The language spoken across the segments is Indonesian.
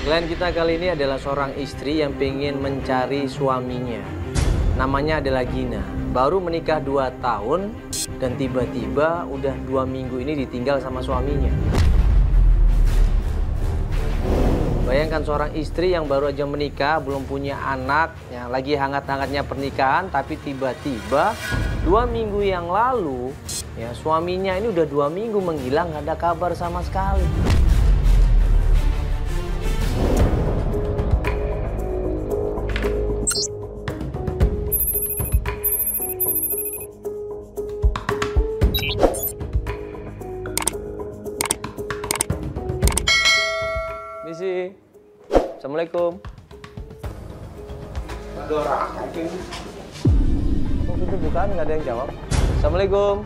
Klien kita kali ini adalah seorang istri yang pengen mencari suaminya. Namanya adalah Gina. Baru menikah 2 tahun dan tiba-tiba udah 2 minggu ini ditinggal sama suaminya. Bayangkan seorang istri yang baru aja menikah, belum punya anak, ya, lagi hangat-hangatnya pernikahan, tapi tiba-tiba 2 minggu yang lalu, ya, suaminya ini udah 2 minggu menghilang, gak ada kabar sama sekali. Misi, assalamualaikum. Ada orang mungkin. Kok pintu bukaan nggak ada yang jawab? Assalamualaikum.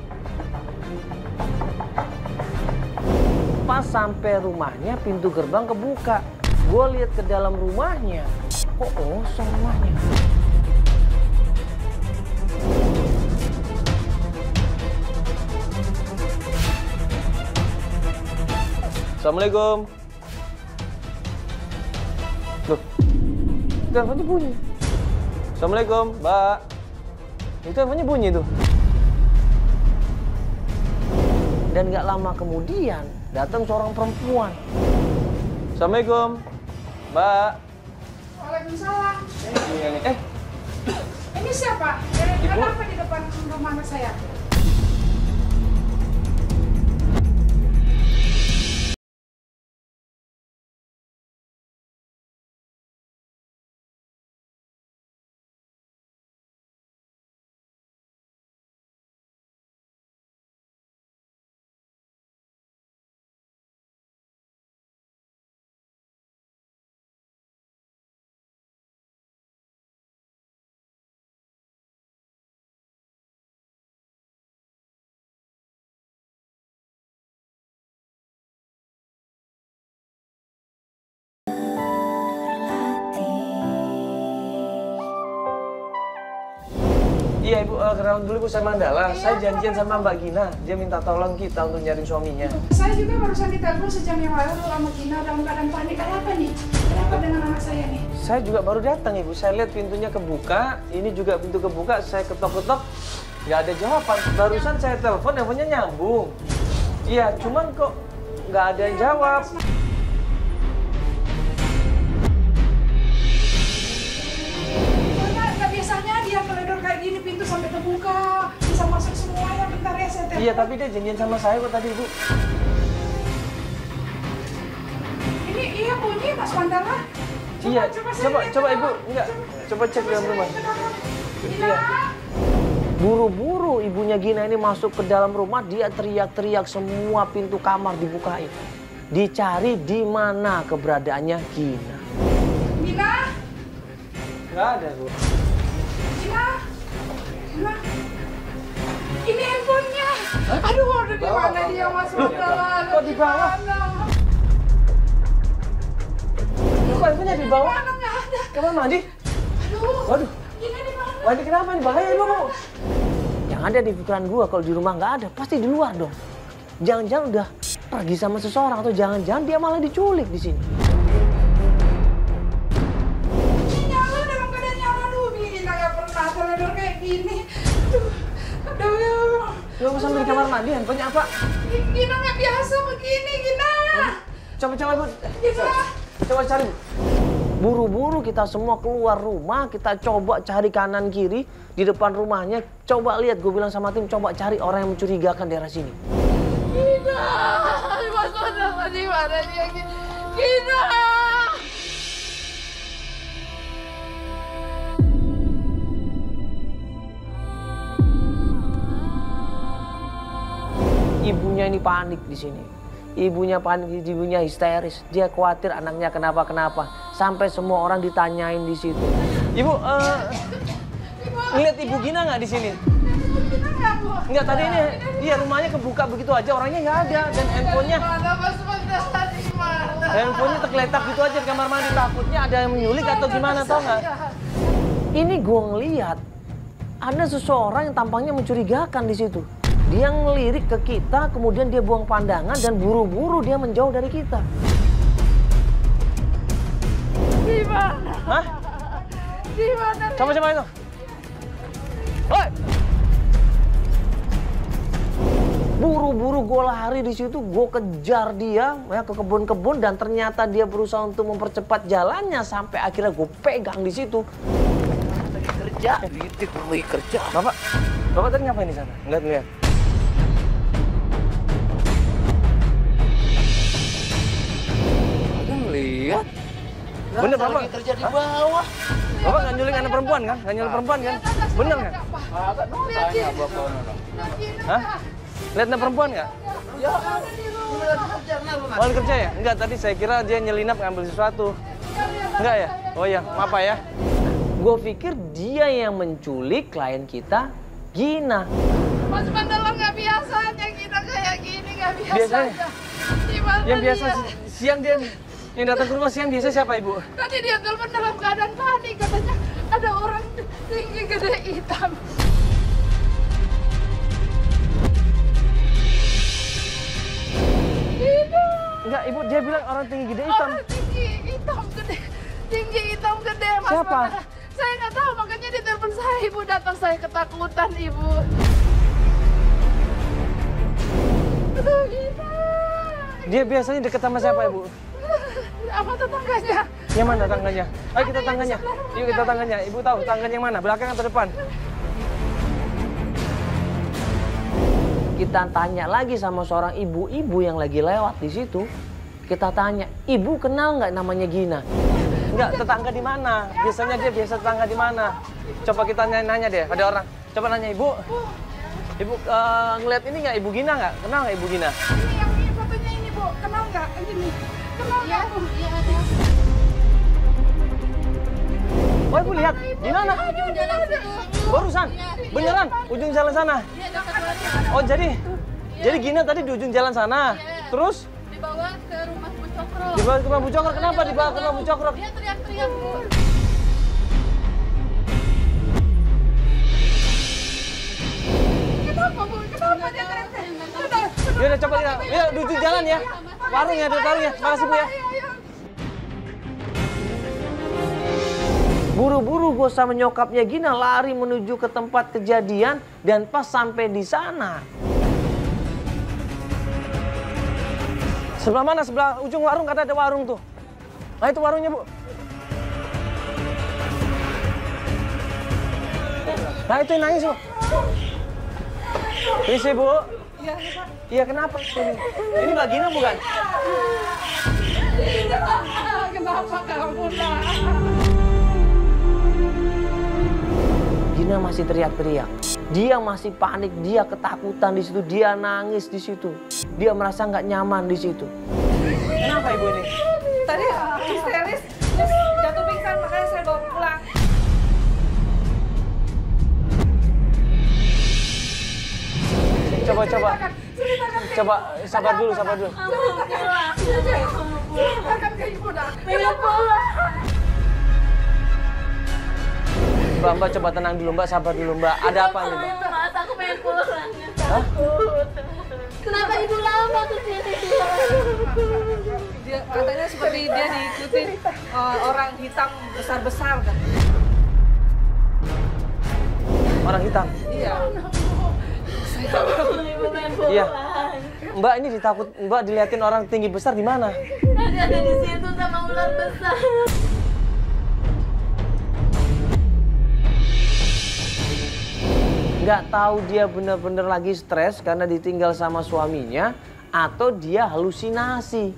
Pas sampai rumahnya pintu gerbang kebuka. Gue lihat ke dalam rumahnya, kok kosong rumahnya. Assalamualaikum. Loh, teleponnya bunyi. Assalamualaikum, Mbak. Itu teleponnya bunyi tuh. Dan nggak lama kemudian datang seorang perempuan. Assalamualaikum, Mbak. Waalaikumsalam. Ini siapa? Ibu. Kenapa di depan rumah anak saya? Iya Ibu, kenalan dulu Bu, saya Mandala. Saya janjian sama Mbak Gina. Dia minta tolong kita untuk nyariin suaminya. Saya juga barusan ditelepon sejam yang lalu sama Gina dalam keadaan panik. Ada apa nih? Ada apa dengan anak saya nih? Saya juga baru datang Ibu. Saya lihat pintunya kebuka. Ini juga pintu kebuka. Saya ketok-ketok, nggak ada jawaban. Barusan saya telepon, teleponnya nyambung. Iya, cuman kok nggak ada yang jawab. Biasanya dia teledor kayak gini, pintu sampai terbuka, bisa masuk semuanya. Bentar ya, saya telepon. Iya, tapi dia janjian sama saya kok tadi Ibu. Ini iya bunyi, Mas Mandala. Iya, saya lihat coba ke Ibu, dalam. enggak, coba cek dalam rumah. Gina. Iya. Buru-buru ibunya Gina ini masuk ke dalam rumah, dia teriak-teriak, semua pintu kamar dibukain. Dicari di mana keberadaannya Gina. Gina. Nggak ada, Bu. Gina. Gina. Ini handphonenya. Aduh, udah di mana dia, Mas Mandala? Kok di bawah? Kok handphonenya di bawah? Mana nggak ada? Kamar mandi? Aduh. Waduh, Gina di mana? wah ini kenapa? Ini bahaya Ibu. Yang ada di pikiran gua kalau di rumah nggak ada, pasti di luar dong. Jangan-jangan udah pergi sama seseorang atau jangan-jangan dia malah diculik di sini. Nyala dalam keadaan nyala dulu. Gina nggak pernah teledor kayak gini. Aduh. Lu mau sambil di kamar mandi, handphonenya apa? Gina nggak biasa begini, Gina. Coba Bu. Gina. Coba cari. Buru-buru kita semua keluar rumah, kita coba cari kanan kiri di depan rumahnya. Coba lihat, gue bilang sama tim, coba cari orang yang mencurigakan daerah sini. Gina, Mas Mandala di mana dia? Gina. Ibunya ini panik di sini. Ibunya panik, ibunya histeris. Dia khawatir anaknya kenapa-kenapa. Sampai semua orang ditanyain di situ. Ibu, ngeliat Ibu Gina nggak di sini? Gina nggak, Bu? Nggak, tadi ini iya rumahnya kebuka begitu aja, orangnya nggak ada. Dan handphonenya, Mana Mas Mandala di mana? handphonenya tergeletak gitu aja di kamar mandi. Takutnya ada yang menyulik atau gimana, tau nggak? Ini gue ngeliat ada seseorang yang tampaknya mencurigakan di situ. Dia ngelirik ke kita, kemudian dia buang pandangan dan buru-buru dia menjauh dari kita. Di mana? Hah? Di mana? Coba itu. Woi! Buru-buru gue lari di situ, gue kejar dia ya ke kebun-kebun dan ternyata dia berusaha untuk mempercepat jalannya sampai akhirnya gue pegang di situ. Lagi kerja, lagi kerja. Bapak tadi ngapain di sana? Enggak lihat. Enggak lihat. Bener Bapak? Lagi kerja di bawah. Bapak nggak nyulik anak perempuan kan? Nggak nyulik perempuan kan? Bener nggak? Agak tanya bapak. Hah? Lihat anak perempuan nggak? Ya, ini lagi kerja kenapa mas? Oh, lagi kerja ya? Enggak, tadi saya kira dia nyelinap ngambil sesuatu. Enggak ya? Oh iya, maaf Pak ya. Gue pikir dia yang menculik klien kita, Gina. Mas Mandala nggak biasanya kita kayak gini, nggak biasa. Biasanya? Gimana Yang biasa dia? siang dia yang datang ke rumah siang biasa siapa Ibu? Tadi dia telepon dalam keadaan panik, katanya ada orang tinggi gede hitam. Enggak, Ibu dia bilang orang tinggi gede hitam. Orang tinggi hitam gede, tinggi hitam gede Mas Siapa? Mandala. Saya nggak tahu, makanya dia telepon saya, Ibu datang, saya ketakutan Ibu. Aduh, Gina. Dia biasanya deket sama siapa Ibu? Apa tetangganya? Yang mana tangganya? Ayo kita tangganya. Yuk kita tangganya. Ibu tahu tangganya yang mana? Belakang atau depan? Kita tanya lagi sama seorang ibu-ibu yang lagi lewat di situ. Kita tanya, Ibu kenal nggak namanya Gina? Nggak, tetangga di mana? Biasanya dia biasa tetangga di mana? Coba kita nanya deh, ada orang. Coba nanya Ibu. Ibu ngeliat ini nggak Ibu Gina nggak? Kenal nggak Ibu Gina? Ini yang ini fotonya ini Bu, kenal nggak? Ini kenal nggak Bu? Iya ada. Oh Ibu lihat, di mana? Ujung jalan situ. Barusan, beneran, ujung jalan sana. Iya dekat warga. Oh jadi Gina tadi di ujung jalan sana. Terus Dibawa ke rumah Bu Cokro. dibawa ke rumah Bu Cokro. Kenapa dibawa ke rumah Bu Cokro? Dia teriak-teriak Bu. Kenapa Bu? Kenapa dia teriak-teriak? Ya udah coba kita, ya di ujung jalan ya. Warung ya, di warung ya. Makasih Bu ya. Buru-buru gue sama nyokapnya Gina lari menuju ke tempat kejadian dan pas sampai di sana. Sebelah mana? Sebelah ujung warung, karena ada warung tuh. Nah itu warungnya Bu. Nah itu yang nangis Bu. Ini sih Bu. Iya kenapa? Ini Mbak Gina bukan? Kenapa kamu nak? Gina masih teriak-teriak. Dia masih panik, dia ketakutan di situ, dia nangis di situ. Dia merasa nggak nyaman di situ. Kenapa Ibu ini? Tadi histeris, jatuh pingsan, makanya saya bawa pulang. Coba sabar dulu. Ceritakan ke Ibu dah. Mbak coba tenang dulu Mbak, sabar dulu Mbak. Ada apa nih Mbak? Mas, aku pengen pulang. Takut. Kenapa ibu lama ke sini? Dia katanya seperti dia diikutin orang hitam besar-besar kan. Orang hitam? Iya. Ibu pengen pulang. Iya. Mbak ini Mbak diliatin orang tinggi besar di mana? Tadi ada di situ sama ular besar. Nggak tahu dia bener-bener lagi stres karena ditinggal sama suaminya atau dia halusinasi.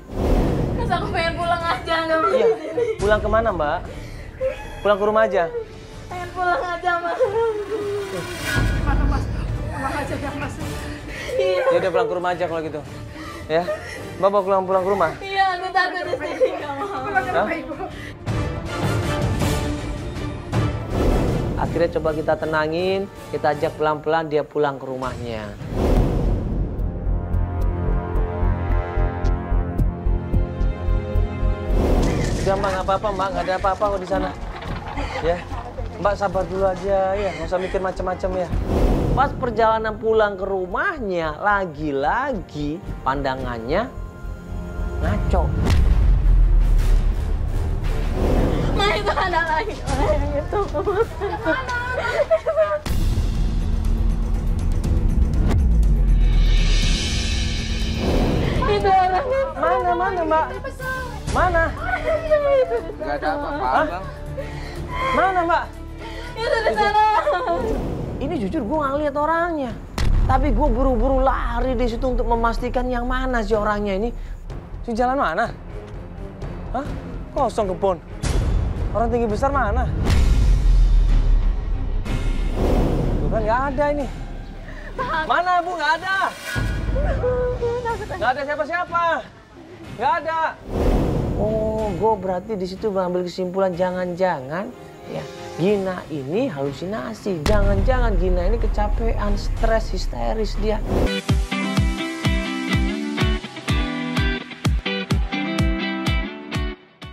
Mas, aku pengen pulang aja, nggak mau Iya. di sini. Pulang kemana Mbak? Pulang ke rumah aja? Pengen pulang aja, Mas. Mana Mas? Pulang aja ya Mas. Iya, Ya udah pulang ke rumah aja kalau gitu. Ya, Mbak mau pulang ke rumah? iya, aku takut di sini, nggak mau. Pulang ke Hah? rumah Ibu. Akhirnya coba kita tenangin, kita ajak pelan-pelan dia pulang ke rumahnya. Udah Mbak, nggak apa-apa Mbak, nggak ada apa-apa kok di sana. Ya, Mbak sabar dulu aja ya, nggak usah mikir macam-macam ya. Pas perjalanan pulang ke rumahnya, lagi-lagi pandangannya ngaco. Nggak ada lagi orang yang itu. Itu orangnya. Mana Mbak? Mana? Gak ada apa-apa, Bang. Mana Mbak? Itu di sana. Ini jujur gue nggak lihat orangnya. Tapi gue buru-buru lari di situ untuk memastikan yang mana sih orangnya ini. Si jalan mana? Hah? Kosong kebun. Orang tinggi besar mana? Tuh kan nggak ada ini. Mana Bu? Nggak ada. Nggak ada siapa-siapa. Nggak ada. Oh, gue berarti di situ mengambil kesimpulan jangan-jangan ya Gina ini halusinasi. Jangan-jangan Gina ini kecapean, stres, histeris dia.